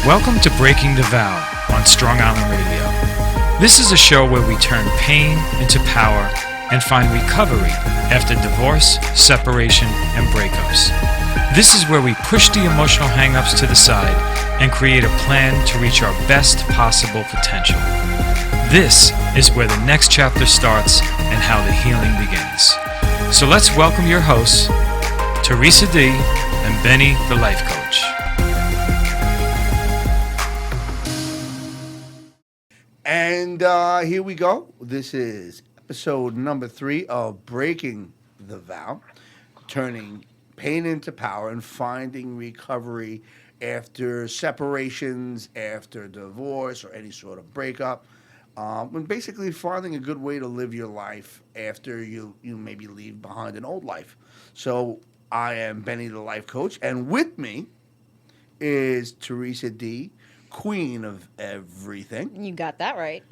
Welcome to Breaking the Vow on Strong Island Radio. This is a show where we turn pain into power and find recovery after divorce, separation, and breakups. This is where we push the emotional hang-ups to the side and create a plan to reach our best possible potential. This is where the next chapter starts and how the healing begins. So let's welcome your hosts, Theresa D. and Benny, the life coach. And here we go. This is episode number 3 of Breaking the Vow, turning pain into power and finding recovery after separations, after divorce, or any sort of breakup. And basically finding a good way to live your life after you maybe leave behind an old life. So I am Benny, the life coach, and with me is Theresa D., queen of everything. You got that right.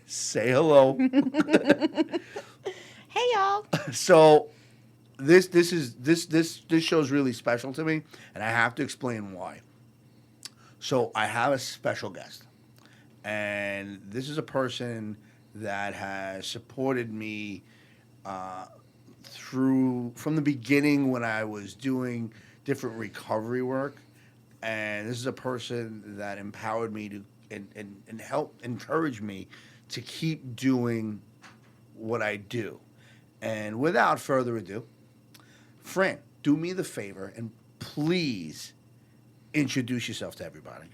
Say hello. Hey, y'all. So this show's really special to me, and I have to explain why. So I have a special guest, and this is a person that has supported me from the beginning when I was doing different recovery work. And this is a person that empowered me to and helped encourage me to keep doing what I do. And without further ado, Fran, do me the favor and please introduce yourself to everybody.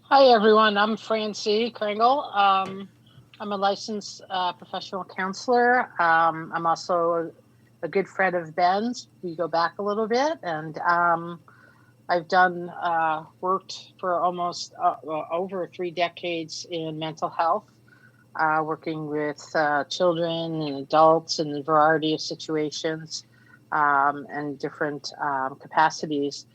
Hi, everyone. I'm Francie Kringle. I'm a licensed professional counselor. I'm also a good friend of Ben's. We go back a little bit, and I've done worked for almost over 3 decades in mental health, working with children and adults in a variety of situations and different capacities.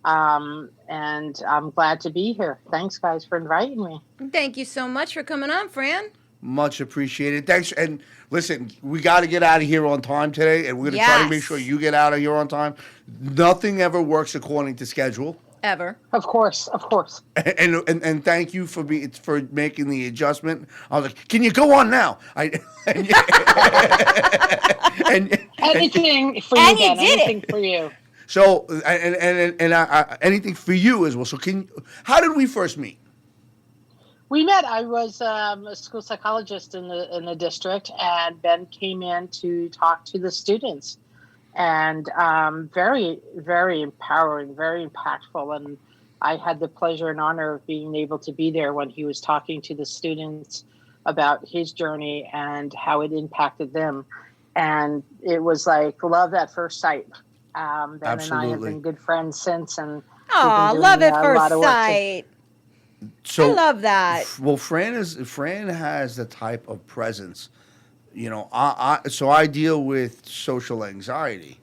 And I'm glad to be here. Thanks, guys, for inviting me. Thank you so much for coming on, Fran. Much appreciated. Thanks. And listen, we got to get out of here on time today, and we're going to try to make sure you get out of here on time. Nothing ever works according to schedule. Ever. Of course. And thank you for making the adjustment. I was like, can you go on now? Anything for you, Ben. Anything for you. So, anything for you as well. So, how did we first meet? We met. I was a school psychologist in the district, and Ben came in to talk to the students, and very, very empowering, very impactful. And I had the pleasure and honor of being able to be there when he was talking to the students about his journey and how it impacted them. And it was like love at first sight. Ben Absolutely. and I have been good friends since, and love at first sight. So, I love that. Well, Fran has the type of presence, so I deal with social anxiety,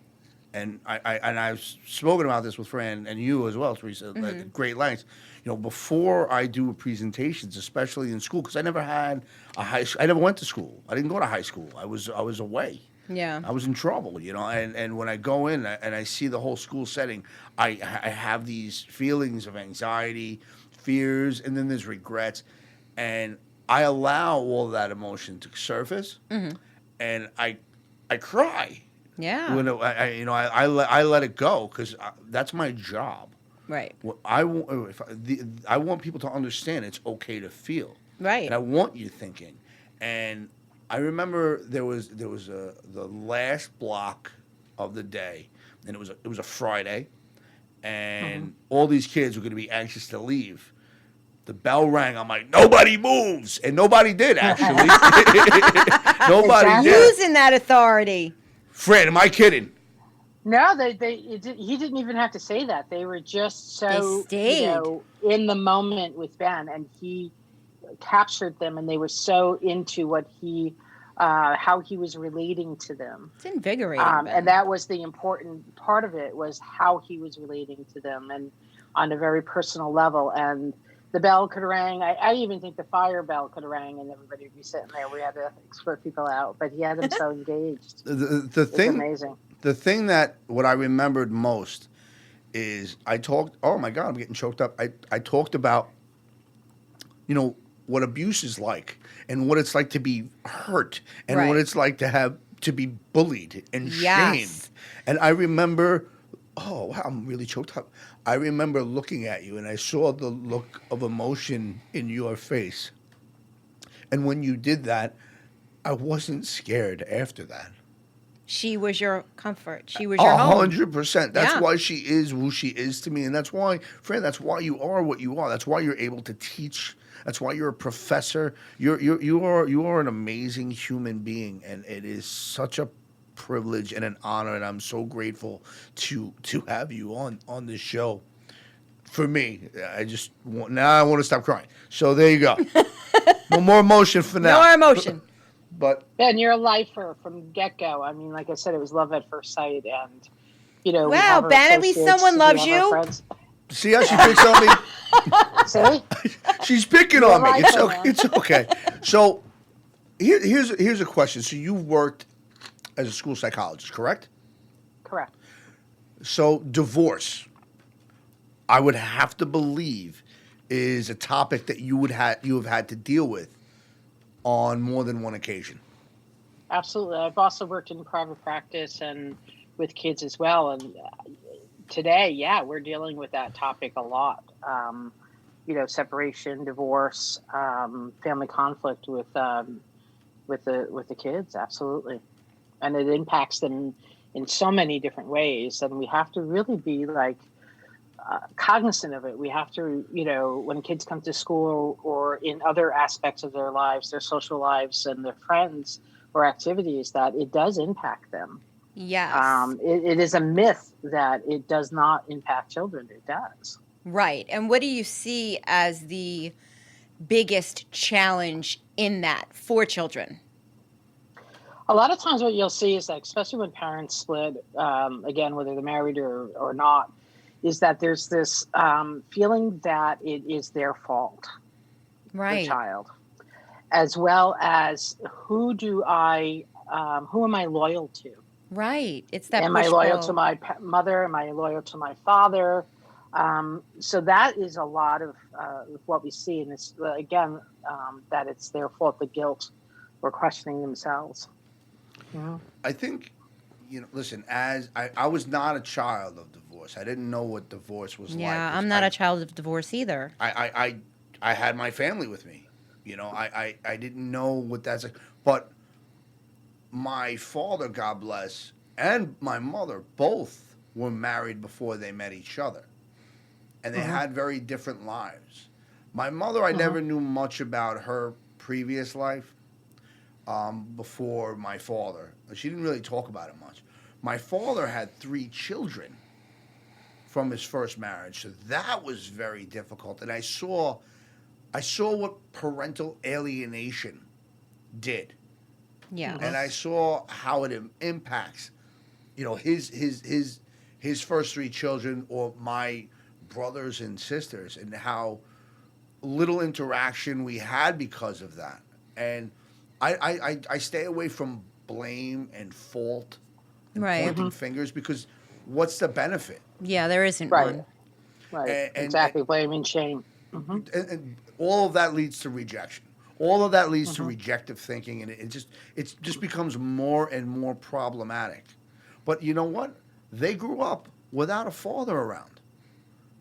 and I've spoken about this with Fran and you as well, Theresa, at great lengths. Before I do presentations, especially in school, because I never had I never went to school. I didn't go to high school. I was away. Yeah. I was in trouble, and when I go in and I see the whole school setting, I have these feelings of anxiety, fears, and then there's regrets, and I allow all of that emotion to surface, and I cry. Yeah. When I let it go because that's my job. Right. I want people to understand it's okay to feel. Right. And I want you thinking. And I remember there was the last block of the day, and it was a Friday, and all these kids were going to be anxious to leave. The bell rang. I'm like, nobody moves, and nobody did actually. Nobody did. Using that authority. Fred, am I kidding? No, he didn't even have to say that. They were just so in the moment with Ben, and he captured them, and they were so into what how he was relating to them. It's invigorating. And that was the important part of it, was how he was relating to them, and on a very personal level. And the bell could ring. I even think the fire bell could have rang, and everybody would be sitting there. We had to escort people out, but he had them so engaged. The thing, amazing. The thing that what I remembered most is I talked. Oh my God, I'm getting choked up. I talked about, what abuse is like, and what it's like to be hurt, and what Right. it's like to be bullied and shamed. Yes. And I remember, oh wow, I'm really choked up. I remember looking at you, and I saw the look of emotion in your face. And when you did that, I wasn't scared after that. She was your comfort. She was your home. 100%. That's Yeah. why she is who she is to me, and that's why, Fran. That's why you are what you are. That's why you're able to teach. That's why you're a professor. You are an amazing human being, and it is such a privilege and an honor, and I'm so grateful to have you on this show. For me, I want to stop crying. So there you go. No more emotion for now. No more emotion. But Ben, you're a lifer from get-go. I mean, like I said, it was love at first sight, and we Wow, have our Ben, at least associates, someone we loves have our you. friends. see how she picks on me? See? She's picking You're on me. right, It's man. okay. It's okay. So here's a question. So you've worked as a school psychologist, correct? Correct. So divorce, I would have to believe, is a topic that you have had to deal with on more than one occasion. Absolutely. I've also worked in private practice and with kids as well. And today, yeah, we're dealing with that topic a lot. Separation, divorce, family conflict with the kids. Absolutely. And it impacts them in so many different ways. And we have to really be cognizant of it. We have to, when kids come to school or in other aspects of their lives, their social lives and their friends or activities, that it does impact them. Yes. It is a myth that it does not impact children. It does. Right. And what do you see as the biggest challenge in that for children? A lot of times what you'll see is that, especially when parents split, again, whether they're married or not, is that there's this feeling that it is their fault, Right. the child, as well as who am I loyal to? Right. It's that Am I push loyal pull. to my mother? Am I loyal to my father? So that is a lot of what we see. And it's, again, that it's their fault, the guilt, or questioning themselves. I think, listen, as I was not a child of divorce. I didn't know what divorce was like. Yeah, I'm not a child of divorce either. I had my family with me. I didn't know what that's like. But my father, God bless, and my mother both were married before they met each other. And they had very different lives. My mother, I never knew much about her previous life before my father. She didn't really talk about it much. My father had 3 children from his first marriage, so that was very difficult. And I saw what parental alienation did, Yeah. and I saw how it impacts, his first 3 children or my brothers and sisters, and how little interaction we had because of that. And I stay away from blame and fault and Right. pointing fingers, because what's the benefit? Yeah, there isn't Right. one. Right. And- Exactly. Blame and shame. And all of that leads to rejection. All of that leads to rejective thinking, and it just becomes more and more problematic. But you know what? They grew up without a father around.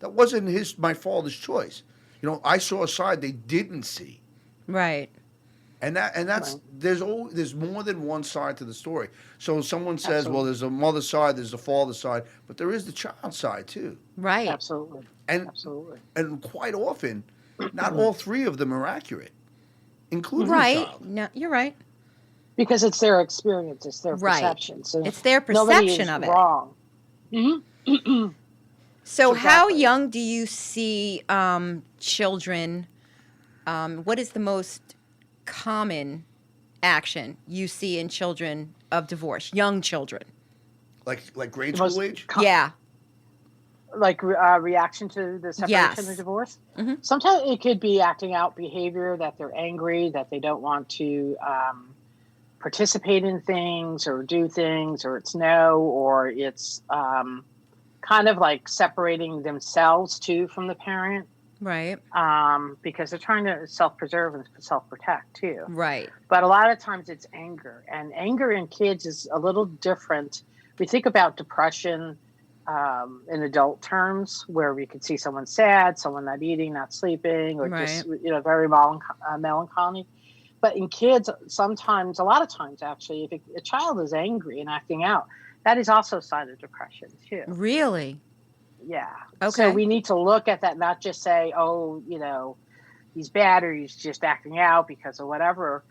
That wasn't my father's choice. I saw a side they didn't see. Right. And that's Right. there's more than one side to the story. So someone says, Absolutely. well, there's a mother side, there's a father side, but there is the child side too. Right. Absolutely. And Absolutely. and quite often, not all 3 of them are accurate, including the Right. child. No, you're right. Because it's their experience, it's their Right. perception. So It's their nobody perception is of it. wrong. So how Exactly. young do you see children? What is the most common action you see in children of divorce, young children? Like grade The most school age? Yeah. Like reaction to the separation Yes. or divorce. Mhm. Sometimes it could be acting out behavior, that they're angry, that they don't want to participate in things or do things, or it's no, or it's kind of like separating themselves too from the parent, Right. because they're trying to self-preserve and self-protect too. Right. But a lot of times it's anger, and anger in kids is a little different. We think about depression in adult terms, where we could see someone sad, someone not eating, not sleeping, or just very melancholy. But in kids, sometimes, a lot of times actually, if a child is angry and acting out, that is also a sign of depression too. Really? Yeah. Okay. So we need to look at that, not just say, oh, he's bad or he's just acting out because of whatever.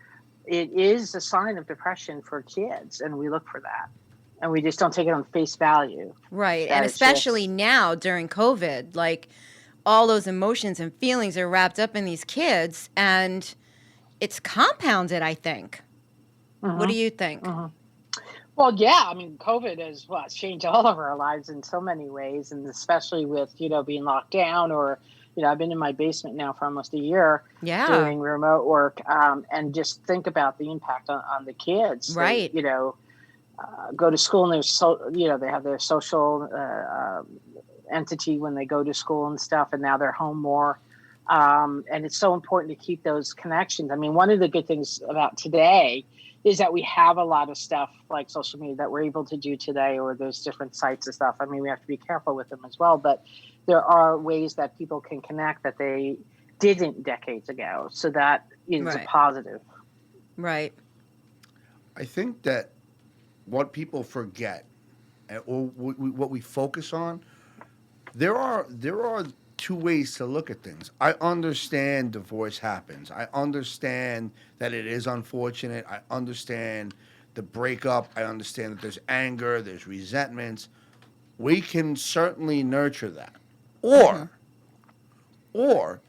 It is a sign of depression for kids, and we look for that. And we just don't take it on face value. Right. And especially now during COVID, like all those emotions and feelings are wrapped up in these kids, and it's compounded, I think. Mm-hmm. What do you think? Mm-hmm. Well, yeah, I mean, COVID has changed all of our lives in so many ways, and especially with, being locked down, or, I've been in my basement now for almost a year doing remote work, and just think about the impact on the kids. Right. They, go to school, and they have their social entity when they go to school and stuff, and now they're home more. And it's so important to keep those connections. I mean, one of the good things about today is that we have a lot of stuff like social media that we're able to do today, or those different sites and stuff. I mean, we have to be careful with them as well, but there are ways that people can connect that they didn't decades ago. So that is a positive. Right. I think that what people forget, or what we focus on, there are two ways to look at things. I understand divorce happens. I understand that it is unfortunate. I understand the breakup. I understand that there's anger, there's resentments. We can certainly nurture that. Or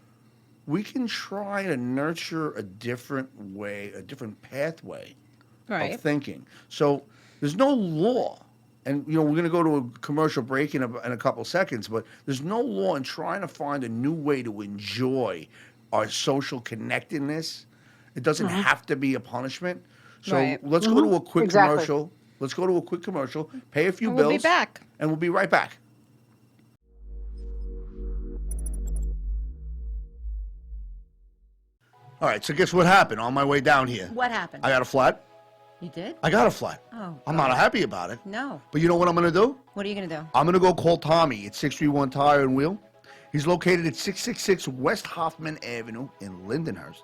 we can try to nurture a different way, a different pathway of thinking. So there's no law. And, we're going to go to a commercial break in a couple seconds, but there's no law in trying to find a new way to enjoy our social connectedness. It doesn't have to be a punishment. So let's go to a quick commercial. Let's go to a quick commercial, pay a few bills. We'll be back. And we'll be right back. All right, so guess what happened on my way down here? What happened? I got a flat. You did? I got a flat. Oh. I'm not happy about it. No. But you know what I'm going to do? What are you going to do? I'm going to go call Tommy at 631 Tire and Wheel. He's located at 666 West Hoffman Avenue in Lindenhurst.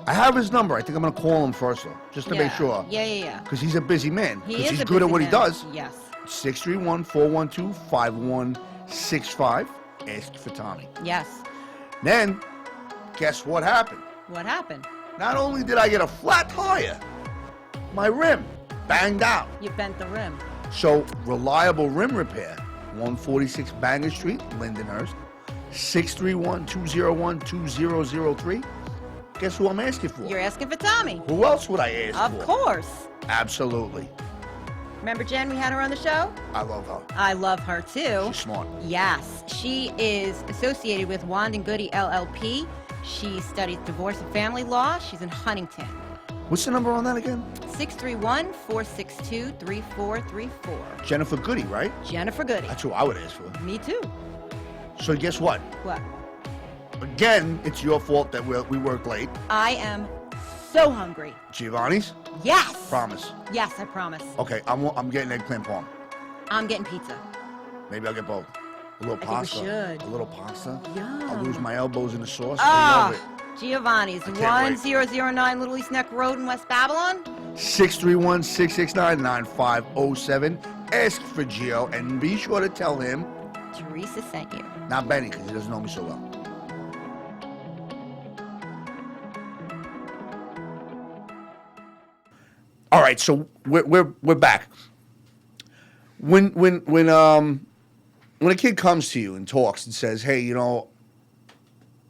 I have his number. I think I'm going to call him first, though, just to make sure. Yeah. Because he's a busy man. He is he's a good busy at what man. he does. Yes. 631-412-5165. Ask for Tommy. Yes. Then, guess what happened? What happened? Not only did I get a flat tire, my rim banged out. You bent the rim. So, Reliable Rim Repair, 146 Banger Street, Lindenhurst, 631-201-2003. Guess who I'm asking for? You're asking for Tommy. Who else would I ask for? Of course. Absolutely. Remember Jen, we had her on the show? I love her. I love her too. She's smart. Yes. She is associated with Wand and Goody LLP. She studies divorce and family law. She's in Huntington. What's the number on that again? 631-462-3434. Jennifer Goody, right? Jennifer Goody. That's who I would ask for. Me too. So guess what? What? Again, it's your fault that we work late. I am so hungry. Giovanni's? Yes. Promise. Yes, I promise. Okay, I'm getting eggplant parm. I'm getting pizza. Maybe I'll get both. A little pasta. I think we should. A little pasta. Yum. I'll lose my elbows in the sauce. I love it. Giovanni's, I can't 1009 Little East Neck Road in West Babylon. 631-669-9507. Ask for Gio and be sure to tell him. Theresa sent you. Not Benny, because he doesn't know me so well. All right, so we're back. When a kid comes to you and talks and says, "Hey,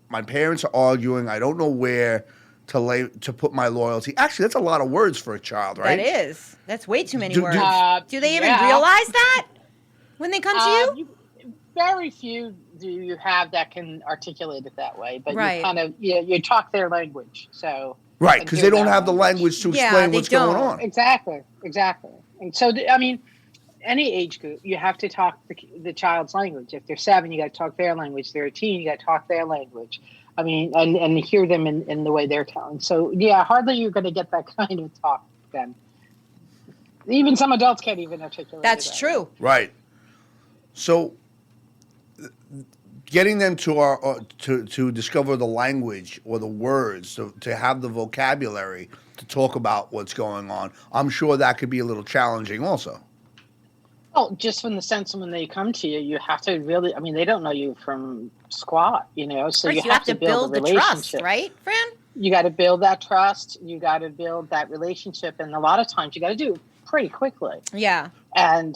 my parents are arguing. I don't know where to put my loyalty." Actually, that's a lot of words for a child, right? That is. That's way too many words. Do they even yeah. realize that when they come to you? Very few do you have that can articulate it that way, but Right. you kind of you talk their language, so Right, because they don't have the language to explain what's going on. Exactly. And so, I mean, any age group, you have to talk the child's language. If they're 7, you got to talk their language. If they're a teen, you got to talk their language. I mean, and hear them in the way they're telling. So yeah, hardly you're going to get that kind of talk then. Even some adults can't even articulate. That's true. Right. So, getting them to discover the language or the words, to have the vocabulary to talk about what's going on, I'm sure that could be a little challenging also. Oh, just from the sense when they come to you, you have to really, I mean, they don't know you from squat, so Right, you have to build a the trust, relationship. right, Fran? You got to build that trust. You got to build that relationship. And a lot of times you got to do it pretty quickly. Yeah. And,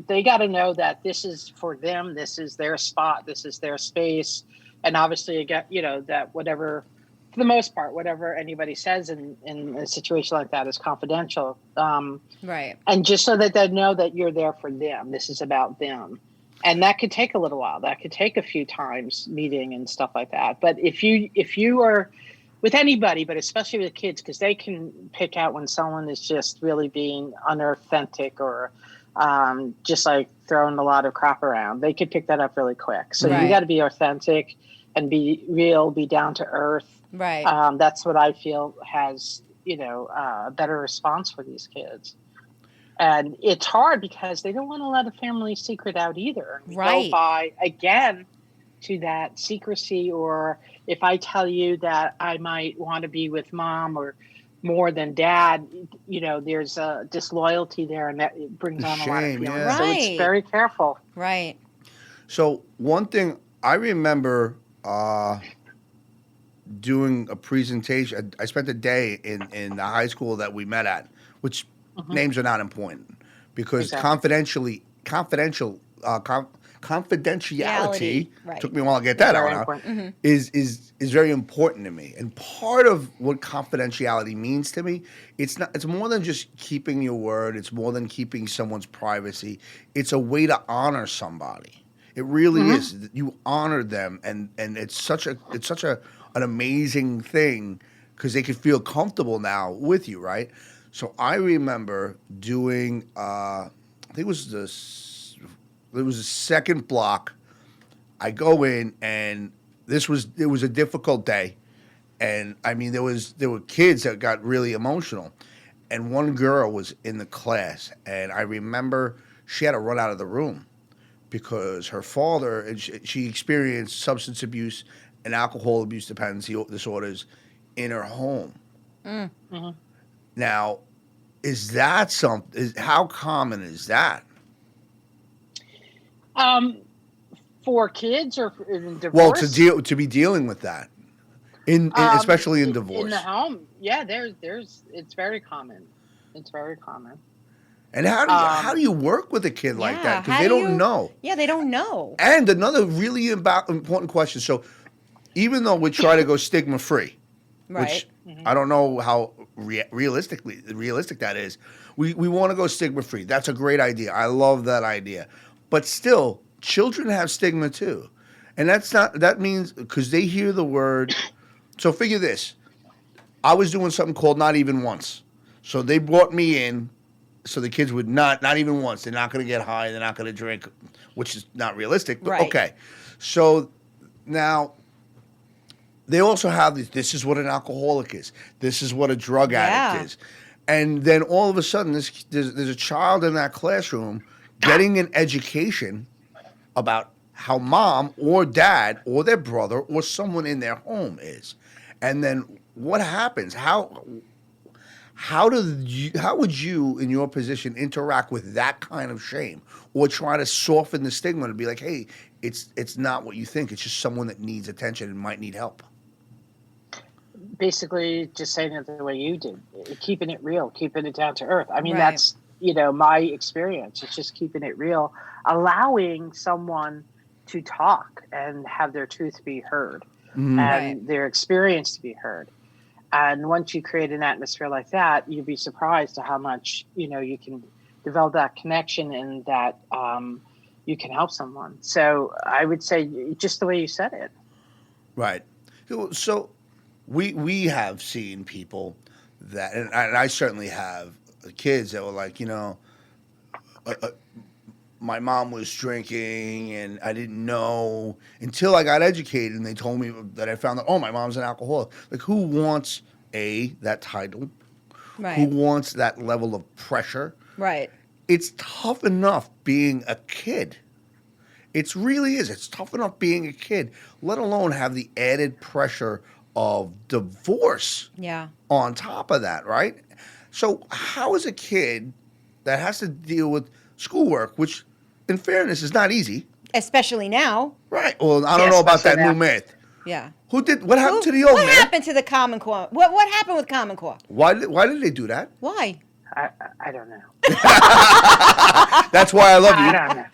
they got to know that this is for them. This is their spot. This is their space. And obviously, again, that whatever, for the most part, whatever anybody says in a situation like that is confidential. Right. And just so that they know that you're there for them. This is about them. And that could take a little while. That could take a few times meeting and stuff like that. But if you are with anybody, but especially with kids, because they can pick out when someone is just really being unauthentic or just like throwing a lot of crap around. They could pick that up really quick. So you got to be authentic and be real, be down to earth. Right. That's what I feel has, a better response for these kids. And it's hard because they don't want to let a family secret out either. We go by, again, to that secrecy, or if I tell you that I might want to be with mom or more than dad, there's a disloyalty there, and that it brings on a lot of feelings. Yeah. So it's very careful. Right. So one thing I remember doing a presentation. I spent a day in the high school that we met at, which names are not important because confidentiality took me a while to get that out. Is very important to me. And part of what confidentiality means to me, it's more than just keeping your word. It's more than keeping someone's privacy. It's a way to honor somebody. It really is. You honor them, and it's such an amazing thing because they could feel comfortable now with you, right? So I remember doing, I think it was the second block. I go in, and it was a difficult day, and I mean there were kids that got really emotional, and one girl was in the class, and I remember she had to run out of the room because her father, and she experienced substance abuse and alcohol abuse dependency disorders in her home. Now, is that how common is that? For kids or in divorce? Well, to be dealing with that, especially in divorce. In the home, yeah, it's very common. It's very common. And how do you work with a kid like that? Because they don't know. Yeah, they don't know. And another really important question. So, even though we try to go stigma free, which I don't know how realistic that is, we want to go stigma free. That's a great idea. I love that idea. But still, children have stigma too, and that means because they hear the word. So figure this: I was doing something called Not Even Once. So they brought me in. So the kids would not even once. They're not going to get high. They're not going to drink, which is not realistic. But okay. So now they also have this is what an alcoholic is. This is what a drug addict is. And then all of a sudden, there's a child in that classroom getting an education about how mom or dad or their brother or someone in their home is. And then what happens? How would you, in your position, interact with that kind of shame, or try to soften the stigma and be like, "Hey, it's not what you think. It's just someone that needs attention and might need help." Basically, just saying it the way you did, keeping it real, keeping it down to earth. I mean, that's my experience. It's just keeping it real, allowing someone to talk and have their truth be heard and their experience to be heard. And once you create an atmosphere like that, you'd be surprised at how much, you can develop that connection and that you can help someone. So I would say just the way you said it. Right. So we have seen people that, and I certainly have kids that were like, my mom was drinking and I didn't know until I got educated and they told me that I found out, oh, my mom's an alcoholic. Like, who wants that title? Right. Who wants that level of pressure? Right. It's tough enough being a kid. It really is. It's tough enough being a kid, let alone have the added pressure of divorce Yeah. on top of that, right? So how is a kid that has to deal with schoolwork, which in fairness is not easy, Especially now. right? Well, I don't know about that new math. Yeah. What happened to the old What math? happened to the Common Core? What happened with Common Core? Why did they do that? Why? I don't know. That's why I love you. I don't know.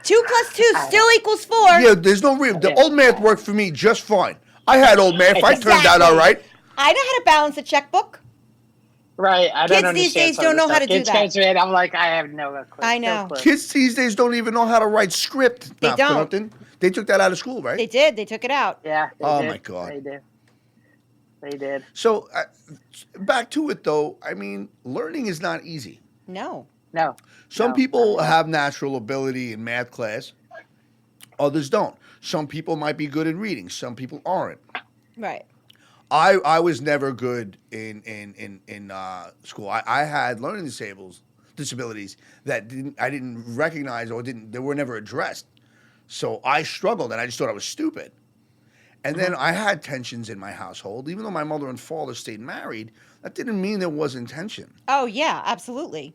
2 + 2 still equals 4. Yeah, there's no reason. The old math worked for me just fine. I had old math. I turned out all right. I know how to balance a checkbook. Right. I don't Kids understand these days some don't of know the how stuff. to do Kids that. comes in, I'm like, I have no clue. I know. No clue. Kids these days don't even know how to write script. They Not for don't. nothing. They took that out of school, right? They did. They took it out. Yeah. They Oh, did. my God. They did. They did. So back to it, though. I mean, learning is not easy. No. No. Some No. people have natural ability in math class. Others don't. Some people might be good at reading. Some people aren't. Right. I was never good in school. I had learning disabilities that I didn't recognize or they were never addressed. So I struggled and I just thought I was stupid. And then I had tensions in my household. Even though my mother and father stayed married, that didn't mean there wasn't tension. Oh, yeah, absolutely.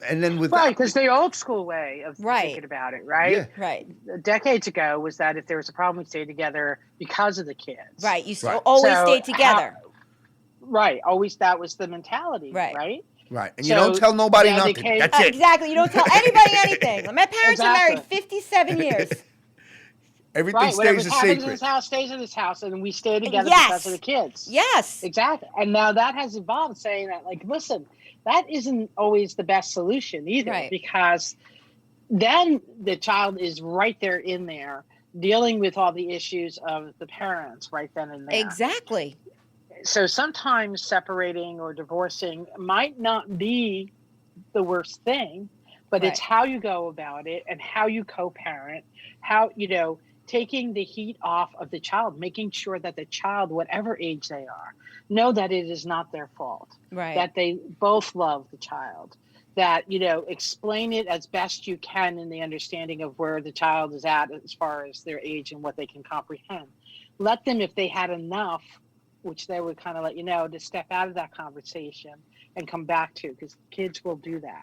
And then with Right, because the old school way of Right. thinking about it, right? Yeah. Right. Decades ago was that if there was a problem, we stayed together because of the kids. Right. You Right. always So stayed together. Right. Always that was the mentality, Right. Right. And So you don't tell nobody the nothing. education- That's it. Exactly. You don't tell anybody anything. My parents are married Exactly. 57 years. Everything Right. Whatever stays a happens in secret. this house stays in this house, and we stay together Yes. because of the kids. Yes. Exactly. And now that has evolved, saying that, like, listen, that isn't always the best solution either, Right. because then the child is right there in there dealing with all the issues of the parents right then and there. Exactly. So sometimes separating or divorcing might not be the worst thing, but it's Right. how you go about it and how you co-parent, how, taking the heat off of the child, making sure that the child, whatever age they are, know that it is not their fault, Right. that they both love the child, that, explain it as best you can in the understanding of where the child is at as far as their age and what they can comprehend. Let them, if they had enough, which they would kind of let you know, to step out of that conversation and come back to, because kids will do that.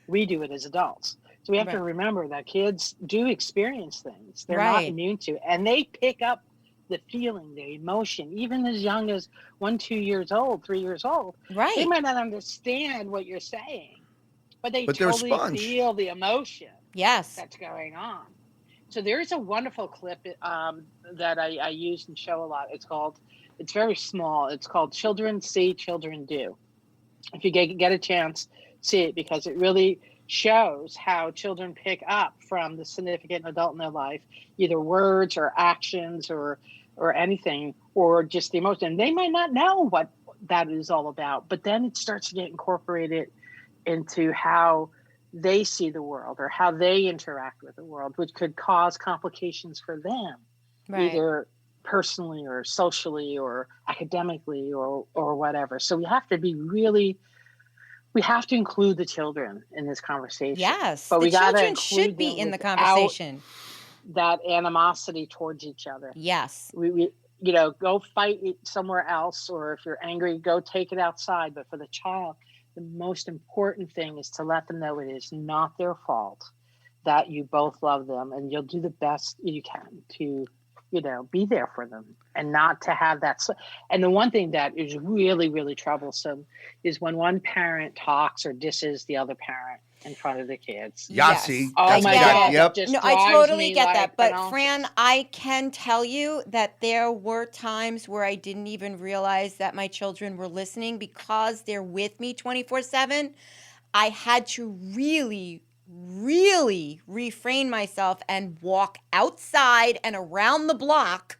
We do it as adults. So we have to Right. remember that kids do experience things they're not Right. immune to, and they pick up the feeling, the emotion, even as young as 1, 2 years old, 3 years old. They Right. might not understand what you're saying, but they But they're a totally sponge. feel the emotion Yes. that's going on. So there's a wonderful clip that I use and show a lot. It's very small. It's called Children See, Children Do. If you get a chance, see it, because it really shows how children pick up from the significant adult in their life, either words or actions or anything, or just the emotion. They might not know what that is all about, but then it starts to get incorporated into how they see the world or how they interact with the world, which could cause complications for them, Right. either personally or socially or academically or whatever. So we have to include the children in this conversation. Yes. But The we gotta children should include be them in the without conversation. that animosity towards each other. Yes. We go fight it somewhere else, or if you're angry, go take it outside. But for the child, the most important thing is to let them know it is not their fault, that you both love them, and you'll do the best you can to, be there for them, and not to have that. And the one thing that is really, really troublesome is when one parent talks or disses the other parent in front of the kids. Yahtzee. Oh That's my get God! it. Yep. It just No, I drives totally me get like, that. But Fran, I can tell you that there were times where I didn't even realize that my children were listening because they're with me 24/7. I had to really, really refrain myself and walk outside and around the block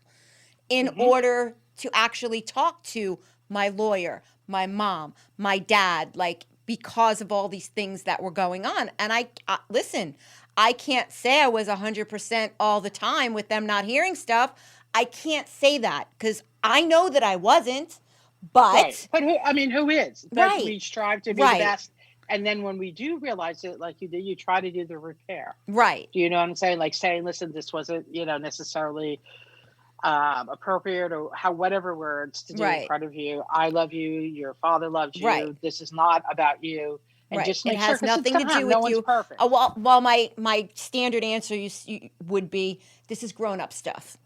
in order to actually talk to my lawyer, my mom, my dad, like because of all these things that were going on. And listen, I can't say I was 100% all the time with them not hearing stuff. I can't say that because I know that I wasn't, but... Right. But who is? But Right. we strive to be Right. the best. And then when we do realize it, like you did, you try to do the repair. Right. Do you know what I'm saying? Like saying, listen, this wasn't, necessarily appropriate or whatever words to do Right. in front of you. I love you. Your father loves you. Right. This is not about you. And Right. just It make has sure 'cause nothing it's to gonna do happen. with No you. one's perfect. While my standard answer would be, this is grown-up stuff.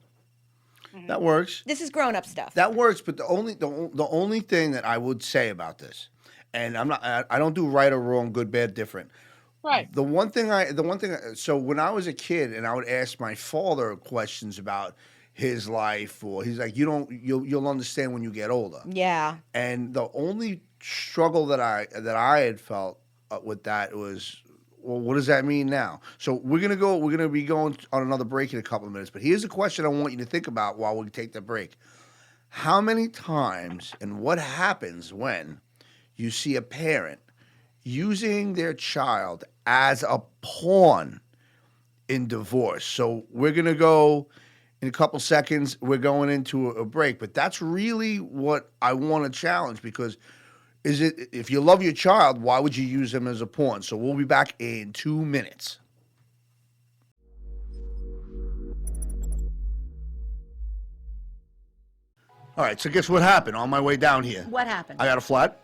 That works. This is grown-up stuff. That works, but the only thing that I would say about this, and I don't do right or wrong, good, bad, different. Right. The one thing, so when I was a kid and I would ask my father questions about his life, or he's like, you'll understand when you get older. Yeah. And the only struggle that I had felt with that was, well, what does that mean now? So we're gonna be going on another break in a couple of minutes. But here's a question I want you to think about while we take the break. How many times and what happens when you see a parent using their child as a pawn in divorce? So we're gonna go in a couple seconds. We're going into a break, but that's really what I want to challenge, because if you love your child, why would you use them as a pawn? So we'll be back in 2 minutes. All right, so guess what happened on my way down here? What happened? I got a flat.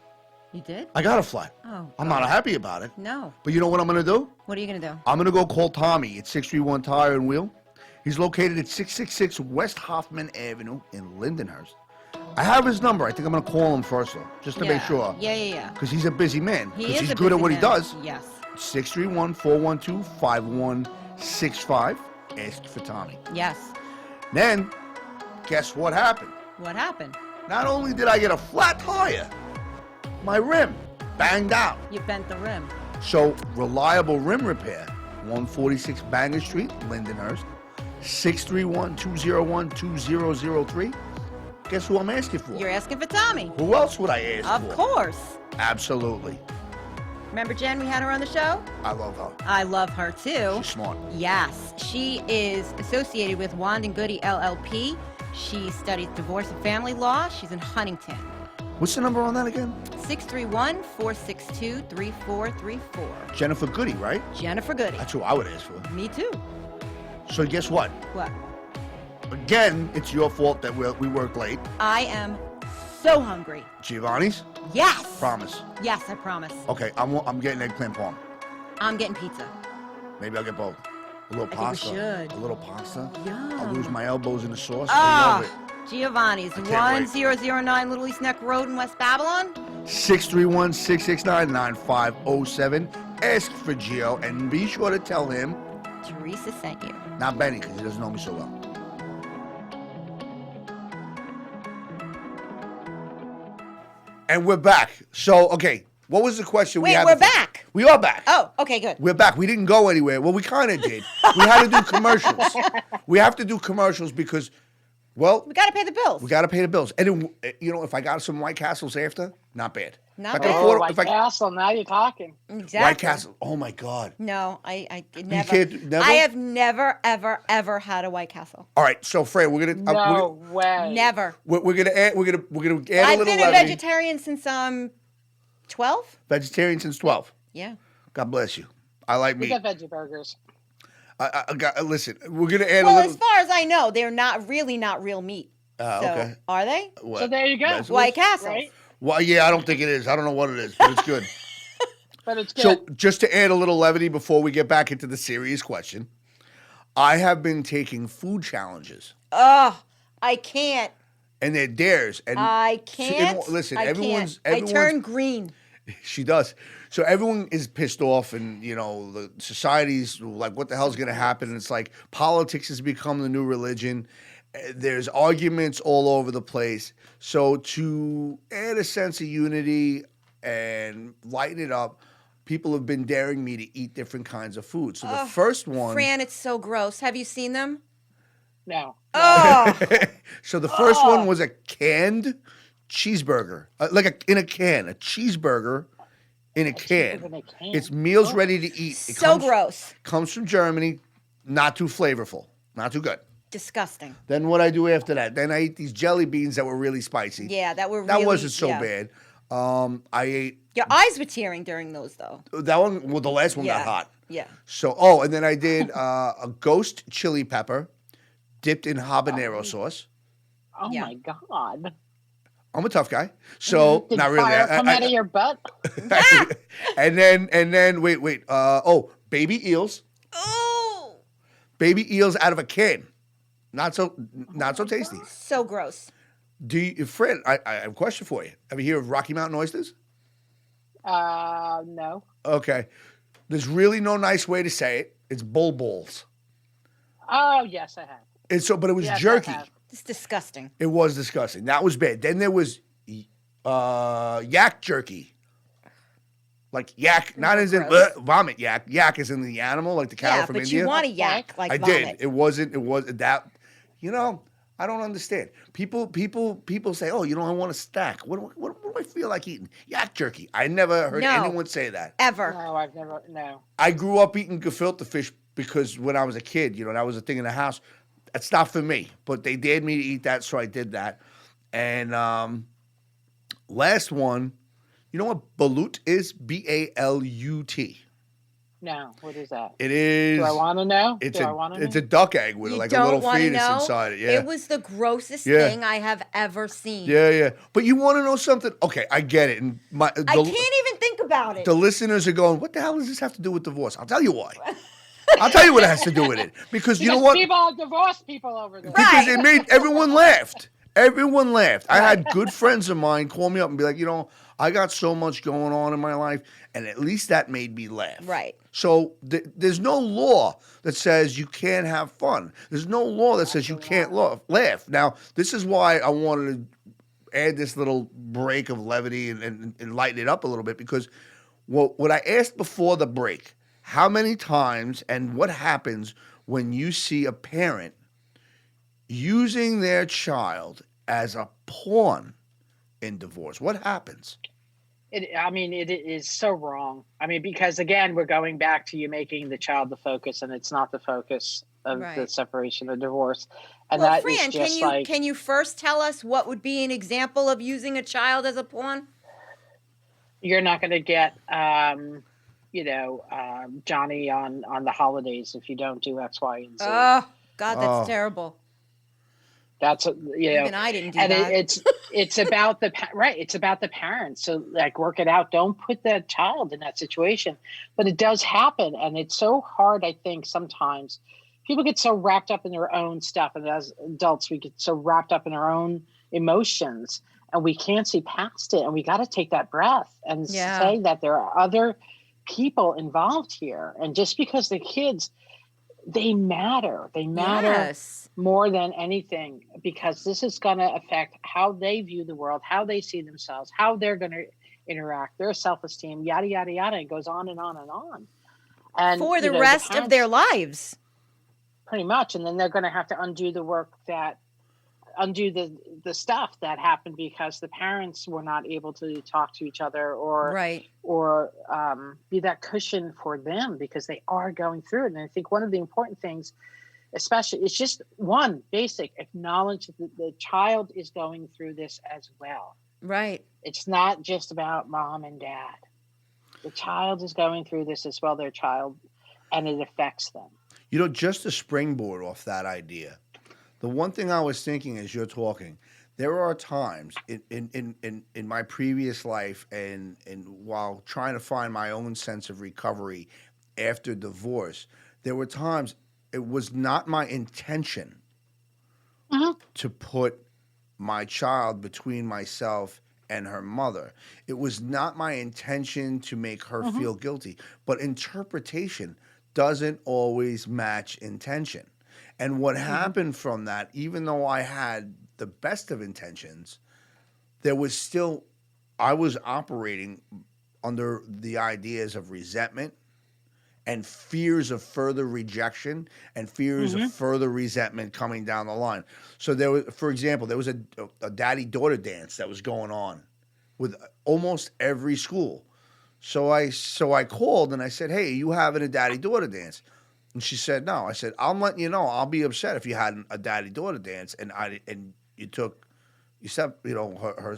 You did? I got a flat. Oh, I'm not happy about it. No. But you know what I'm going to do? What are you going to do? I'm going to go call Tommy at 631 Tire and Wheel. He's located at 666 West Hoffman Avenue in Lindenhurst. I have his number. I think I'm going to call him first, though, just to make sure. Yeah. Because he's a busy man. He Because is he's good at what he does. Yes. 631-412-5165. Ask for Tommy. Yes. Then, guess what happened? What happened? Not only did I get a flat tire, my rim banged out. You bent the rim. So, Reliable Rim Repair, 146 Banger Street, Lindenhurst, 631-201-2003. Guess who I'm asking for? You're asking for Tommy. Who else would I ask for? Of course. Absolutely. Remember Jen, we had her on the show? I love her. I love her too. She's smart. Yes. She is associated with Wand and Goody LLP. She studies divorce and family law. She's in Huntington. What's the number on that again? 631-462-3434. Jennifer Goody, right? Jennifer Goody. That's who I would ask for. Me too. So guess what? What? Again, it's your fault that we work late. I am so hungry. Giovanni's? Yes. Promise. Yes, I promise. Okay, I'm getting eggplant parm. I'm getting pizza. Maybe I'll get both. A little I pasta. think we should. A little pasta. Yum. I'll lose my elbows in the sauce. I Ah, love it. Giovanni's, I can't wait. 1009 Little East Neck Road in West Babylon. 631-669-9507. Ask for Gio and be sure to tell him, Theresa sent you. not Benny, because he doesn't know me so well. And we're back. So, okay, what was the question we Wait, had? we're before? back. We are back. Oh, okay, good. We're back. We didn't go anywhere. Well, we kind of did. We had to do commercials. We have to do commercials because, well, We got to pay the bills. we got to pay the bills. And, if I got some White Castles after, not bad. Not If I can bad. afford- White if I- Castle, now you're talking. Exactly. White Castle. Oh, my God. No, I never. never? I have never, ever, ever had a White Castle. All right, so Fran, we're gonna No way. Never. we're gonna add a I've little been a levity. vegetarian since 12. Vegetarian since 12. Yeah. God bless you. I like We meat. got veggie burgers. Listen, we're gonna add Well, a as little. far as I know, they're not real meat. So, Okay. are they? What? So there you go. Vegetables? White Castles. Right? Well, yeah, I don't think it is. I don't know what it is, but it's good. But it's good. So, just to add a little levity before we get back into the serious question, I have been taking food challenges, Oh, I can't. and they're dares. And I can't. listen, I everyone's. can't. I turn green. She does. So everyone is pissed off, and the society's like, "What the hell's going to happen?" And it's like politics has become the new religion. There's arguments all over the place. So to add a sense of unity and lighten it up, people have been daring me to eat different kinds of food. So the first one. Fran, it's so gross. Have you seen them? no. Oh, So the first one was a canned cheeseburger, in a can, a cheeseburger in a Cheaper can. than a can. It's meals Oh. ready to eat. It So gross. Comes from Germany. Not too flavorful. Not too good. Disgusting. Then what I do after that? Then I ate these jelly beans that were really spicy. Yeah, that wasn't so yeah. bad. I ate Your eyes were tearing during those, though. that one. Well, the last one Yeah. got hot. Yeah. So, and then I did a ghost chili pepper dipped in habanero sauce. Oh Yeah. my God. I'm a tough guy, so Did not really. fire come out of your butt? and then wait. Baby eels. Oh, Baby eels out of a can. Not so tasty. so gross. Fred, I have a question for you. Ever hear of Rocky Mountain oysters? No. Okay. There's really no nice way to say it. It's bull balls. Oh, yes, I have. But it was Yes, I jerky. have. It's disgusting. It was disgusting. That was bad. Then there was yak jerky. Like yak, not as in gross. vomit yak. Yak is in the animal, like the cattle Yeah, from but India. you want a yak like I vomit. did. It was that. I don't understand. People say, "Oh, I want a stack." What do I feel like eating? Yak jerky. I never heard No. anyone say that. Ever. No, I've never. No. I grew up eating gefilte fish because when I was a kid, that was a thing in the house. That's not for me, but they dared me to eat that, so I did that. And last one, you know what balut is? BALUT. No. What is that? It is. Do I want to know? It's Do I want to know? a duck egg with You like a don't little want to fetus know? inside it. Yeah. It was the grossest Yeah. thing I have ever seen. Yeah. But you want to know something? Okay, I get it. And I can't even think about it. the listeners are going, "What the hell does this have to do with divorce?" I'll tell you why. I'll tell you what it has to do with it. Because you know what? People are divorced people over there. Because it made everyone laughed. Everyone laughed. I had good friends of mine call me up and be like, I got so much going on in my life, and at least that made me laugh. Right. So there's no law that says you can't have fun. There's no law that says you can't laugh. Now, this is why I wanted to add this little break of levity and lighten it up a little bit, because what I asked before the break, how many times and what happens when you see a parent using their child as a pawn in divorce? What happens? It is so wrong. Because again, we're going back to you making the child the focus, and it's not the focus of the Right. separation or divorce. And Well, that Fran, is just can you first tell us what would be an example of using a child as a pawn? you're not going to get, Johnny on the holidays if you don't do X, Y, and Z. Oh, God, that's Oh. terrible. That's Even I didn't do and that. it's about right. It's about the parents. So work it out. Don't put the child in that situation. But it does happen, and it's so hard. I think sometimes people get so wrapped up in their own stuff, and as adults, we get so wrapped up in our own emotions, and we can't see past it. And we got to take that breath and say that there are other people involved here, and just because the kids, they matter. They matter. Yes. More than anything, because this is going to affect how they view the world, how they see themselves, how they're going to interact, their self-esteem, yada, yada, yada. It goes on and on and on. And For the rest of their lives. Pretty much. And then they're going to have to undo the stuff that happened because the parents were not able to talk to each other or be that cushion for them, because they are going through it. And I think one of the important things, especially, it's just one basic acknowledge that the child is going through this as well. Right. It's not just about mom and dad. The child is going through this as well, their child, and it affects them. Just to springboard off that idea, the one thing I was thinking as you're talking, there are times in my previous life and while trying to find my own sense of recovery after divorce, there were times it was not my intention to put my child between myself and her mother. It was not my intention to make her feel guilty. But interpretation doesn't always match intention. And what happened from that, even though I had the best of intentions, there was still, I was operating under the ideas of resentment and fears of further rejection and fears of further resentment coming down the line. So there was, for example, there was a daddy-daughter dance that was going on with almost every school. So I called and I said, "Hey, are you having a daddy-daughter dance?" And she said, "No." I said, "I'm letting you know. I'll be upset if you had a daddy-daughter dance and you took her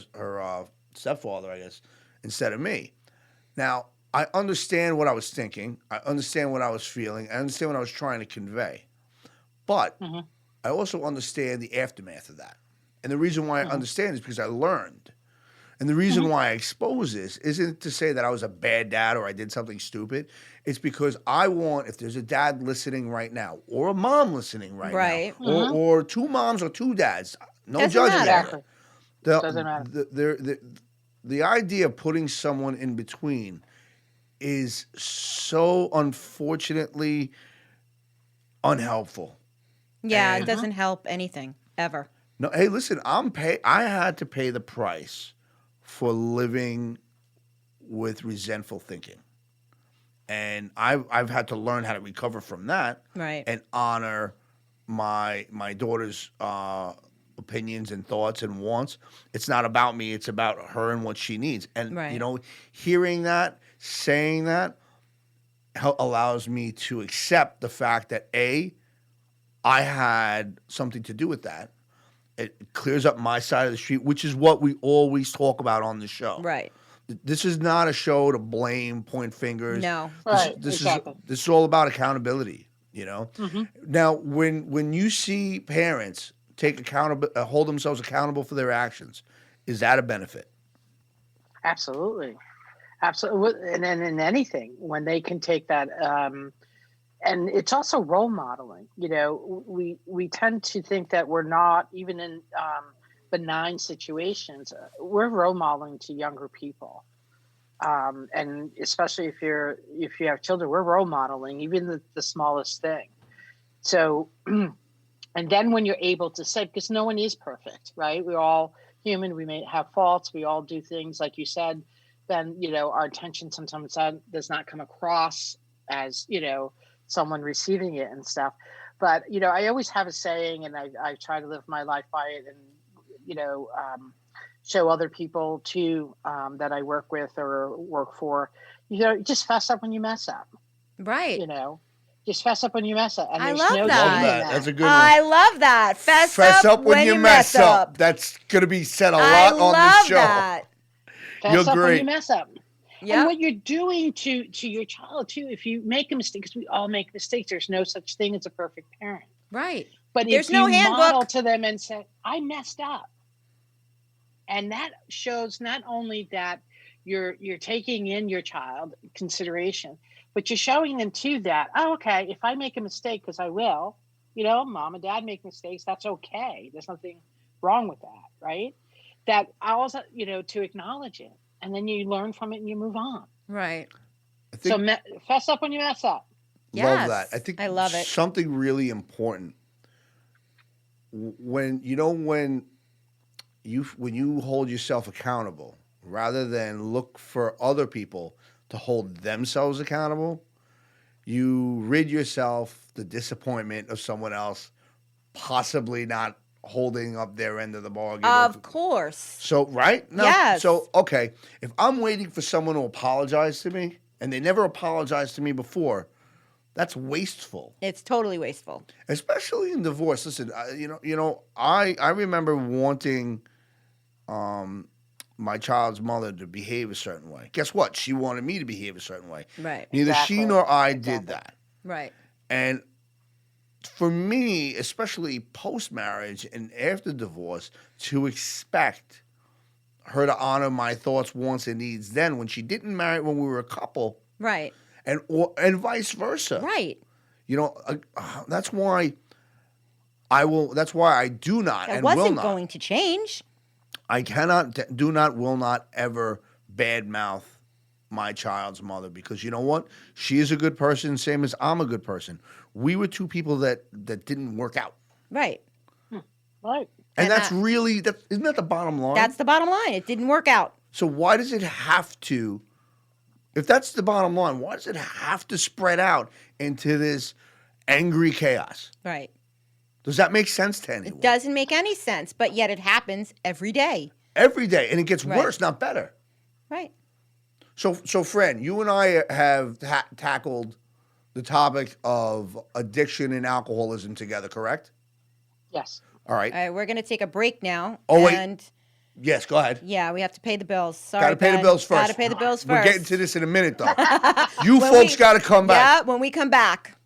stepfather, I guess, instead of me." Now, I understand what I was thinking. I understand what I was feeling. I understand what I was trying to convey. But I also understand the aftermath of that. And the reason why I understand is because I learned. And the reason why I expose this isn't to say that I was a bad dad or I did something stupid. It's because I want, if there's a dad listening right now or a mom listening right now, or two moms or two dads, no Doesn't judgment matter. here. Doesn't matter. The idea of putting someone in between is so unfortunately unhelpful. Yeah, And- it doesn't help anything ever. No, hey, listen, I had to pay the price for living with resentful thinking. And I've had to learn how to recover from that Right. and honor my daughter's opinions and thoughts and wants. It's not about me, it's about her and what she needs. And Right. hearing that, saying that allows me to accept the fact that I had something to do with that. It clears up my side of the street, which is what we always talk about on the show. Right. This is not a show to blame, point fingers. No. Right, This exactly. is all about accountability. Now, when you see parents hold themselves accountable for their actions, is that a benefit? Absolutely. Absolutely. And then in anything, when they can take that, and it's also role modeling. We tend to think that we're not, even in benign situations, we're role modeling to younger people. And especially if you have children, we're role modeling even the smallest thing. So, and then when you're able to say, because no one is perfect, right? We're all human. We may have faults. We all do things, like you said. Then our intention sometimes does not come across as someone receiving it and stuff. But I always have a saying, and I try to live my life by it, and show other people too that I work with or work for. Just fess up when you mess up. Right. Just fess up when you mess up. And I there's love no that. shame Love in that. That's a good one. I love that. Fess up when you mess up. That's going to be said a I lot on love this show. that. Fess You're up when great. you mess up. Yep. And what you're doing to your child too, if you make a mistake, because we all make mistakes, there's no such thing as a perfect parent. Right. But There's if no you handbook. model to them and say, I messed up. And that shows not only that you're taking in your child consideration, but you're showing them too that, oh, okay, if I make a mistake, because I will, mom and dad make mistakes, that's okay. There's nothing wrong with that, right? That I also, to acknowledge it. And then you learn from it and you move on. Right. I think, So fess up when you mess up. love Yes. that. I think I love it. something really important when you hold yourself accountable, rather than look for other people to hold themselves accountable, you rid yourself the disappointment of someone else possibly not holding up their end of the bargain. Of course. So, right? No, Yes. So, okay, if I'm waiting for someone to apologize to me and they never apologized to me before, that's wasteful. It's totally wasteful. Especially in divorce. Listen, I remember wanting my child's mother to behave a certain way. Guess what? She wanted me to behave a certain way. Right. Neither Exactly. she nor I did Exactly. that. Right. And for me, especially post-marriage and after divorce, to expect her to honor my thoughts, wants, and needs then when she didn't marry when we were a couple, Right. and vice versa. Right. That's why That's why I do not It and will wasn't not. going to change. I will not ever badmouth my child's mother, because you know what? She is a good person, same as I'm a good person. We were two people that didn't work out. Right. Right. And And that's that- really, isn't that the bottom line? That's the bottom line. It didn't work out. So why does it have to, if that's the bottom line, why does it have to spread out into this angry chaos? Right. Does that make sense to anyone? It doesn't make any sense, but yet it happens every day. Every day, and it gets Right. worse, not better. Right. So Fran, you and I have tackled the topic of addiction and alcoholism together, correct? Yes. All right. All right, we're going to take a break now. Oh, wait. And Yes, go ahead. yeah, we have to pay the bills. Sorry, Got to pay the Ben. bills first. Got to pay the bills first. We're getting to this in a minute, though. You When folks we- got to come back. Yeah, when we come back.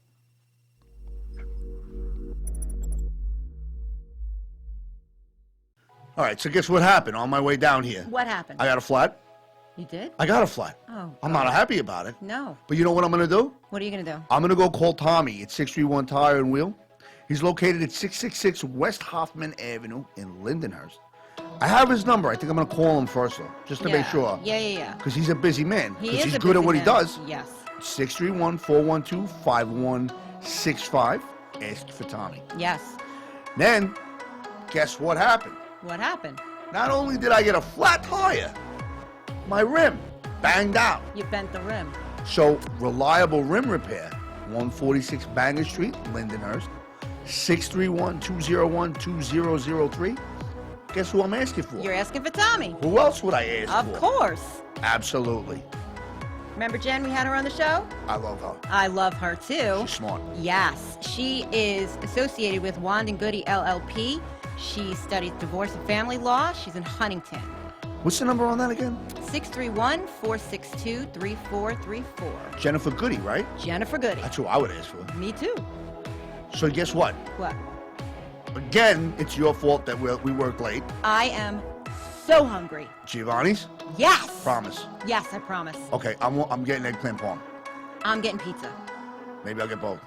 All right, so guess what happened on my way down here? What happened? I got a flat. You did? I got a flat. Oh, I'm not happy about it. no. But you know what I'm going to do? What are you going to do? I'm going to go call Tommy at 631 Tire and Wheel. He's located at 666 West Hoffman Avenue in Lindenhurst. I have his number. I think I'm going to call him first, though, just to make sure. Yeah. Because he's a busy man. He Because is he's a good at busy what he man. does. Yes. 631-412-5165. Ask for Tommy. Yes. Then, guess what happened? What happened? Not only did I get a flat tire, my rim banged out. You bent the rim. So, Reliable Rim Repair, 146 Banger Street, Lindenhurst, 631-201-2003. Guess who I'm asking for? You're asking for Tommy. Who else would I ask Of for? course. Absolutely. Remember Jen, we had her on the show? I love her. I love her too. She's smart. Yes, she is associated with Wand and Goody LLP. She studies divorce and family law. She's in Huntington. What's the number on that again? 631-462-3434. Jennifer Goody, right? Jennifer Goody. That's who I would ask for. Me too. So guess what? What? Again, it's your fault that we worked late. I am so hungry. Giovanni's? Yes. Promise. Yes, I promise. Okay, I'm getting eggplant parm. I'm getting pizza. Maybe I'll get both.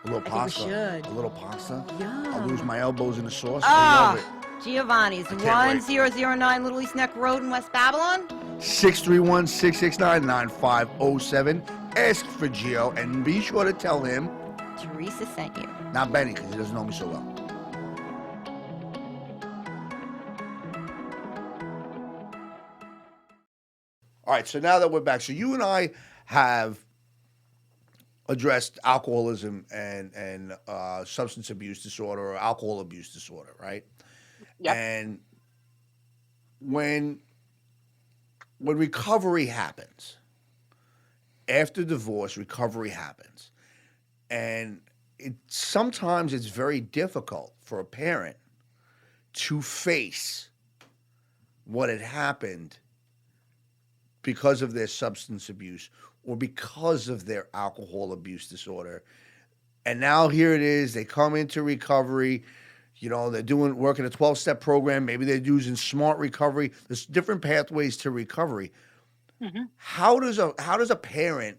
A little I think we pasta. should. A little pasta. Yum. I'll lose my elbows in the sauce. I Ah, love it. Giovanni's, I can't wait. 1009 Little East Neck Road in West Babylon. 631-669-9507. Ask for Gio and be sure to tell him, Theresa sent you. not Benny, because he doesn't know me so well. All right, so now that we're back, so you and I have addressed alcoholism and substance abuse disorder or alcohol abuse disorder, right? Yep. And when recovery happens, after divorce, recovery happens, and sometimes it's very difficult for a parent to face what had happened because of their substance abuse or because of their alcohol abuse disorder. And now here it is, they come into recovery, you know, they're working a 12-step program, maybe they're using smart recovery. There's different pathways to recovery. Mm-hmm. How does a parent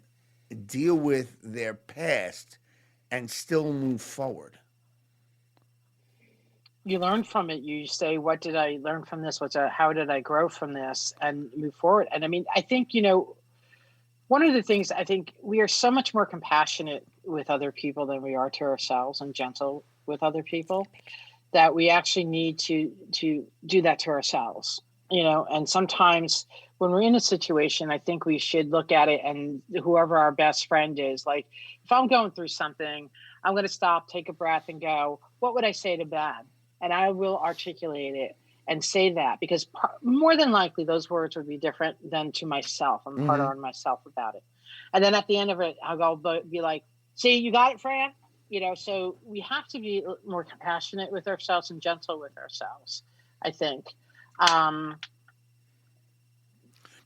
deal with their past and still move forward? You learn from it. You say, what did I learn from this? How did I grow from this and move forward? And I mean, I think, one of the things, I think we are so much more compassionate with other people than we are to ourselves and gentle with other people, that we actually need to do that to ourselves, and sometimes when we're in a situation, I think we should look at it, and whoever our best friend is, like if I'm going through something, I'm going to stop, take a breath and go, what would I say to Ben? And I will articulate it and say that, because more than likely those words would be different than to myself. I'm harder on myself about it. And then at the end of it, I'll go be like, see, you got it, Fran? So we have to be more compassionate with ourselves and gentle with ourselves, I think.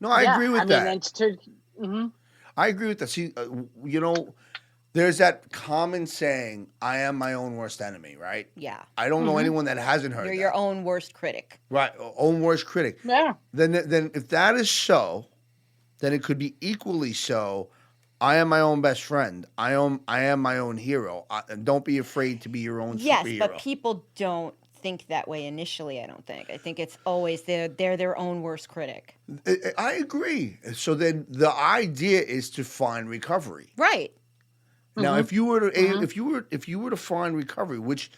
No, I agree with that. I agree with that. See, there's that common saying, I am my own worst enemy, right? Yeah. I don't know anyone that hasn't heard You're that. your own worst critic. Right, own worst critic. Yeah. Then if that is so, then it could be equally so, I am my own best friend. I am my own hero. And don't be afraid to be your own Yes, superhero. but people don't think that way initially, I don't think. I think it's always they're their own worst critic. I agree. So then the idea is to find recovery. Right. Now, if you were to find recovery, which,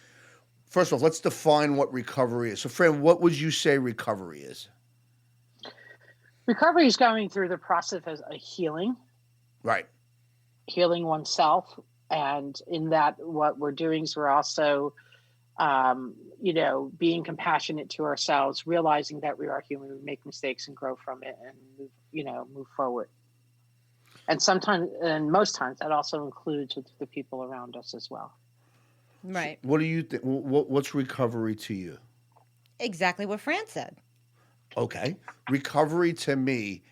first off, let's define what recovery is. So, Fran, what would you say recovery is? Recovery is going through the process of a healing. Right. Healing oneself. And in that, what we're doing is we're also, being compassionate to ourselves, realizing that we are human, we make mistakes and grow from it and move forward. And sometimes, and most times, that also includes with the people around us as well. Right. What do you think? What's recovery to you? Exactly what Fran said. Okay. Recovery to me,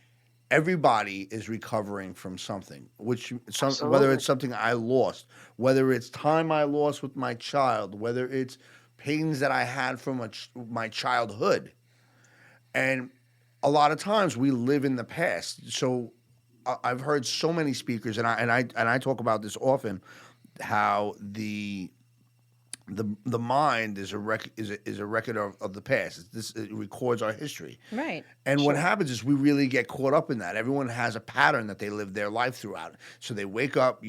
everybody is recovering from something, whether Absolutely. it's something I lost, whether it's time I lost with my child, whether it's pains that I had from my childhood. And a lot of times we live in the past. So I've heard so many speakers, and I talk about this often, how the mind is a record of the past. It records our history. Right. And what Sure. happens is we really get caught up in that. Everyone has a pattern that they live their life throughout. So they wake up.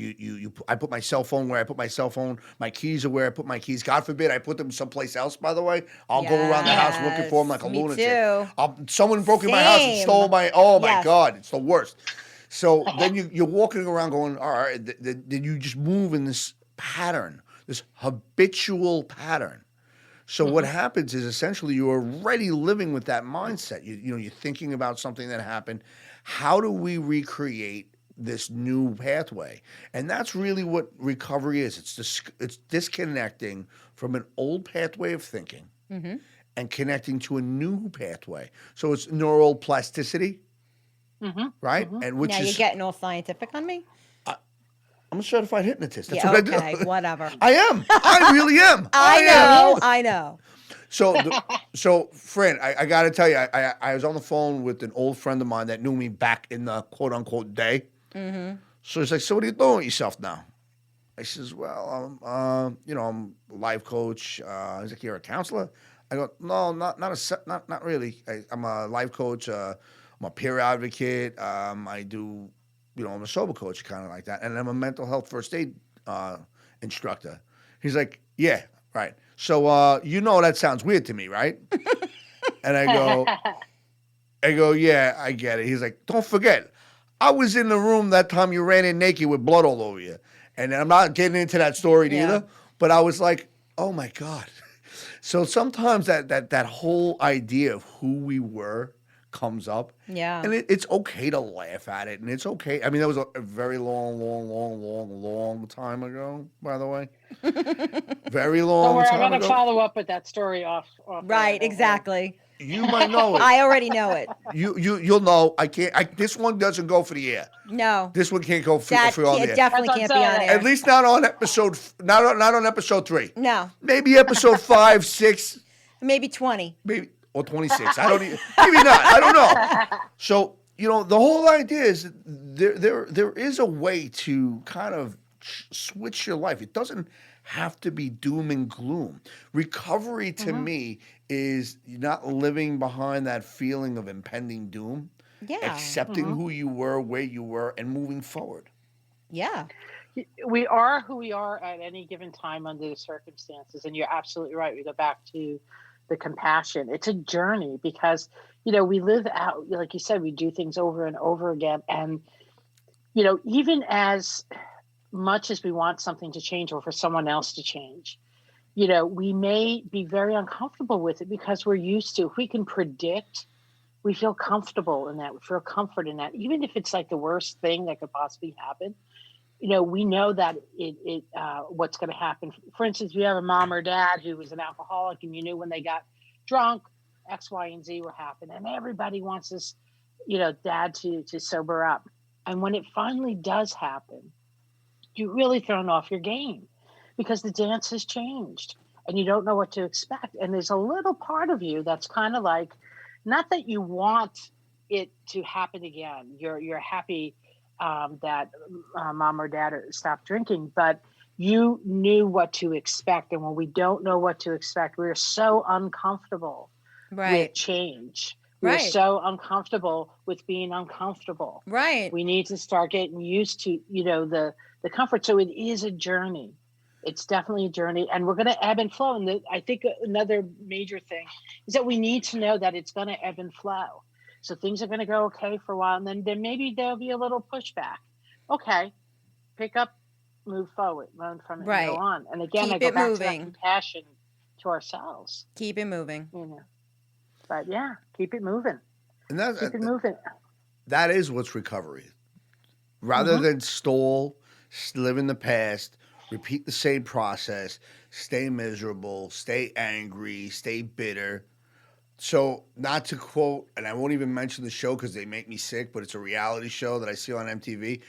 I put my cell phone where I put my cell phone. My keys are where I put my keys. God forbid I put them someplace else. By the way, I'll go around the house looking for them like a Me lunatic. too. Someone broke in my house and Same. stole my. Oh my Yes. God, it's the worst. So then you're walking around going, all right. Then you just move in this pattern, this habitual pattern. So what happens is essentially you're already living with that mindset. You're thinking about something that happened. How do we recreate this new pathway? And that's really what recovery is. It's disconnecting from an old pathway of thinking and connecting to a new pathway. So it's neural plasticity, right? And which Now is you're getting all scientific on me? I'm a certified hypnotist. That's Yeah, what I okay, do. whatever. I am. I really am. I know. So Fran, I got to tell you, I was on the phone with an old friend of mine that knew me back in the quote unquote day. So he's like, "So what are you doing with yourself now?" I says, "Well, I'm a life coach." He's like, "You're a counselor?" I go, "No, not really. I'm a life coach. I'm a peer advocate. I do." I'm a sober coach, kind of like that. And I'm a mental health first aid instructor. He's like, yeah, right. So, that sounds weird to me, right? And I go, yeah, I get it. He's like, don't forget, I was in the room that time you ran in naked with blood all over you. And I'm not getting into that story either, but I was like, oh my God. So sometimes that whole idea of who we were comes up. Yeah. And it's okay to laugh at it. And it's okay. I mean, that was a very long time ago, by the way. Very long Don't worry, time I'm going ago. to follow up with that story off Right, exactly. You might know it. I already know it. You'll know. I can't. This one doesn't go for the air. No. This one can't go for That on the air. definitely That's can't what be I'm on saying. air. At least not on episode 3. No. Maybe episode 5, 6, Maybe 20. maybe or 26. I don't even. Maybe not. I don't know. So the whole idea is there is a way to kind of switch your life. It doesn't have to be doom and gloom. Recovery to me is not living behind that feeling of impending doom. Yeah. Accepting who you were, where you were, and moving forward. Yeah. We are who we are at any given time under the circumstances. And you're absolutely right. We go back to the compassion. It's a journey because, we live out, like you said, we do things over and over again. And, even as much as we want something to change or for someone else to change, we may be very uncomfortable with it because we're used to, if we can predict, we feel comfortable in that. We feel comfort in that. Even if it's like the worst thing that could possibly happen, we know that what's going to happen. For instance, if you have a mom or dad who was an alcoholic and you knew when they got drunk, X, Y, and Z will happen. And everybody wants this, dad to sober up. And when it finally does happen, you're really thrown off your game because the dance has changed and you don't know what to expect. And there's a little part of you that's kind of like, not that you want it to happen again. You're happy that mom or dad stopped drinking, but you knew what to expect. And when we don't know what to expect, we're so uncomfortable with change. We're so uncomfortable with being uncomfortable. Right. We need to start getting used to, the comfort. So it is a journey. It's definitely a journey, and we're going to ebb and flow. And I think another major thing is that we need to know that it's going to ebb and flow. So things are going to go okay for a while, and then maybe there'll be a little pushback. Okay, pick up, move forward, learn from it, and go on. And again, I go back to that compassion to ourselves. Keep it moving. But yeah, keep it moving. And keep it moving. That is what's recovery. rather than stall, live in the past, repeat the same process, stay miserable, stay angry, stay bitter. So, not to quote, and I won't even mention the show because they make me sick, but it's a reality show that I see on MTV.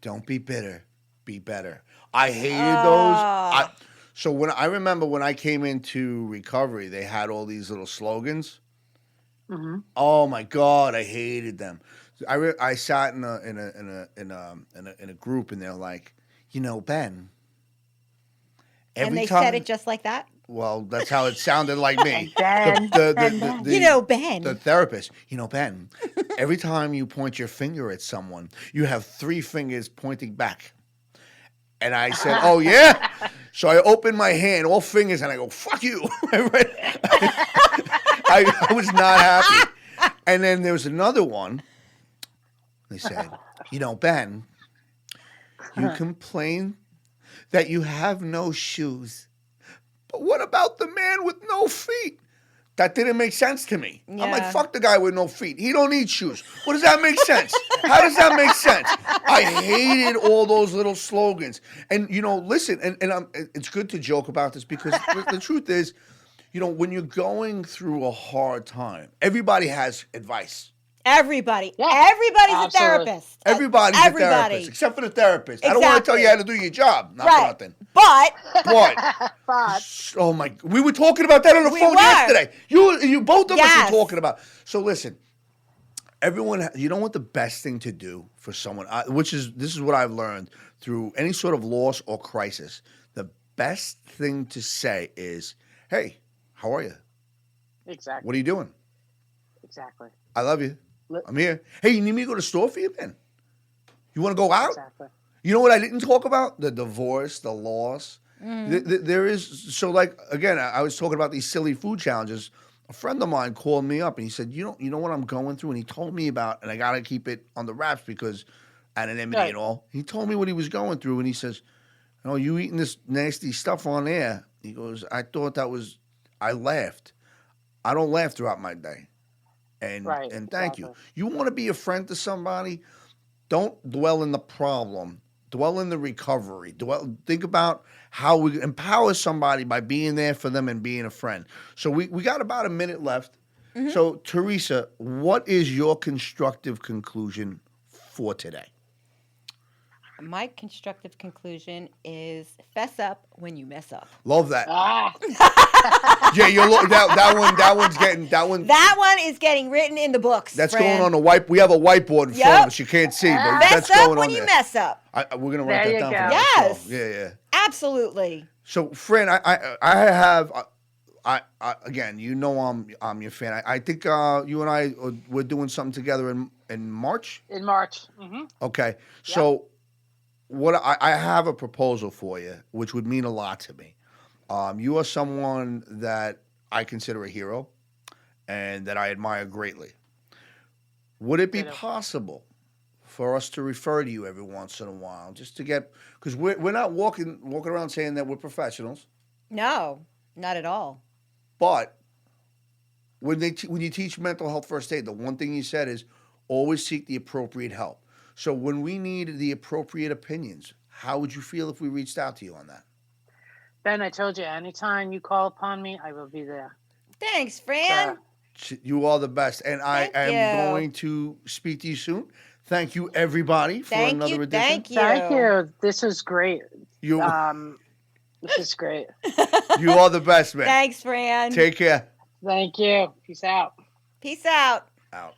Don't be bitter, be better. I hated those. So when I remember when I came into recovery, they had all these little slogans. Oh my God, I hated them. I sat in a group, and they're like, Ben. And they said it just like that. Well, that's how it sounded like me. Ben, Ben. The therapist, Ben, every time you point your finger at someone, you have 3 fingers pointing back. And I said, oh, yeah? So I opened my hand, all fingers, and I go, fuck you. I was not happy. And then there was another one. They said, Ben, you complain that you have no shoes. But what about the man with no feet? That didn't make sense to me. Yeah. I'm like, fuck the guy with no feet. He don't need shoes. What does that make sense? How does that make sense? I hated all those little slogans. And, listen, and it's good to joke about this because the truth is, when you're going through a hard time, everybody has advice. Everybody. Yeah. Everybody's Absolutely. a therapist. Everybody's a therapist, except for the therapist. I don't want to tell you how to do your job. Not for nothing. But oh my! We were talking about that on the phone yesterday. You both of us were talking about. So listen, everyone. You know what the best thing to do for someone, this is what I've learned through any sort of loss or crisis. The best thing to say is, "Hey, how are you? Exactly. What are you doing? Exactly. I love you. I'm here. Hey, you need me to go to the store for you, Ben? You want to go out? Exactly. You know what I didn't talk about? The divorce, the loss. There is, so like, again, I was talking about these silly food challenges. A friend of mine called me up and he said, you know what I'm going through? And he told me about, and I got to keep it on the wraps because anonymity and all. He told me what he was going through and he says, you eating this nasty stuff on air. He goes, I thought I laughed. I don't laugh throughout my day. And thank you. You want to be a friend to somebody? Don't dwell in the problem. Dwell in the recovery. Think about how we empower somebody by being there for them and being a friend. So we got about a minute left. So Theresa, what is your constructive conclusion for today? My constructive conclusion is fess up when you mess up. Love that. Yeah, that one is getting written in the books. That's Fran. going on the white. We have a whiteboard in front of us. You can't see, but Fess that's going up when on you there. mess up. We're gonna write that down. Go. For Yes. Yeah. Absolutely. So, Fran, I again, I'm your fan. I think you and I we're doing something together in March. In March. Mm-hmm. Okay, so what I have a proposal for you, which would mean a lot to me. You are someone that I consider a hero, and that I admire greatly. Would it be possible for us to refer to you every once in a while, just to get, because we're not walking around saying that we're professionals. No, not at all. But when you teach mental health first aid, the one thing you said is always seek the appropriate help. So when we need the appropriate opinions, how would you feel if we reached out to you on that? Ben, I told you, anytime you call upon me, I will be there. Thanks, Fran. You are the best. And I am going to speak to you soon. Thank you, everybody, for another edition. Thank you. This was great. This is great. You are the best, man. Thanks, Fran. Take care. Thank you. Peace out. Peace out. Out.